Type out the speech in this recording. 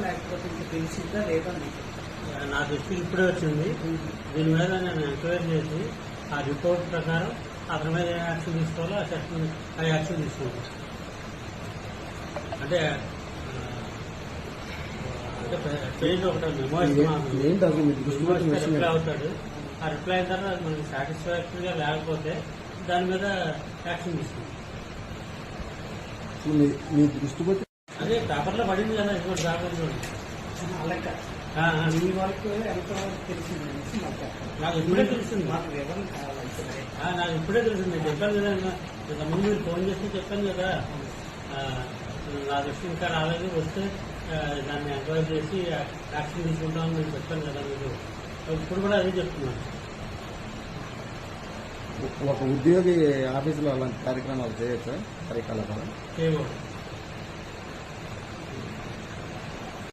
లేకపోతే ఇంకా తెలిసిందా లేదా మీకు? నా దృష్టికి ఇప్పుడే వచ్చింది. దీని మీద నేను ఎంక్వైరీ చేసి ఆ రిపోర్ట్ ప్రకారం అతని మీద ఏ యాక్షన్ తీసుకోవాలో ఆ యాక్షన్ తీసుకుంటాం. అంటే పేజ్ ఒకటి రిప్లై అవుతాడు. ఆ రిప్లై అయిన తర్వాత మనకి సాటిస్ఫాక్టరీగా లేకపోతే దాని మీద యాక్షన్ తీసుకుంటాం. అదే పేపర్లో పడింది కదా ఇప్పుడు పేపర్లో. మీ వరకు ఎంతవరకు తెలిసింది? నాకు ఇప్పుడే తెలిసింది. మాకు వివరణ కావాలి. నాకు ఇప్పుడే తెలిసింది. చెప్పాను కదా, ఇంతకుముందు మీరు ఫోన్ చేసి చెప్పాను కదా, నా దృష్టి ఇంకా రాలేదు. వస్తే దాన్ని ఎంక్వైరీ చేసి యాక్షన్ తీసుకుంటామని నేను చెప్పాను కదా మీరు. ఇప్పుడు కూడా అదే చెప్తున్నాను. ఒక ఉద్యోగి ఆఫీసులో అలాంటి కార్యక్రమాలు చేయొచ్చా? కార్యకలాపాలు చేయకూడదు.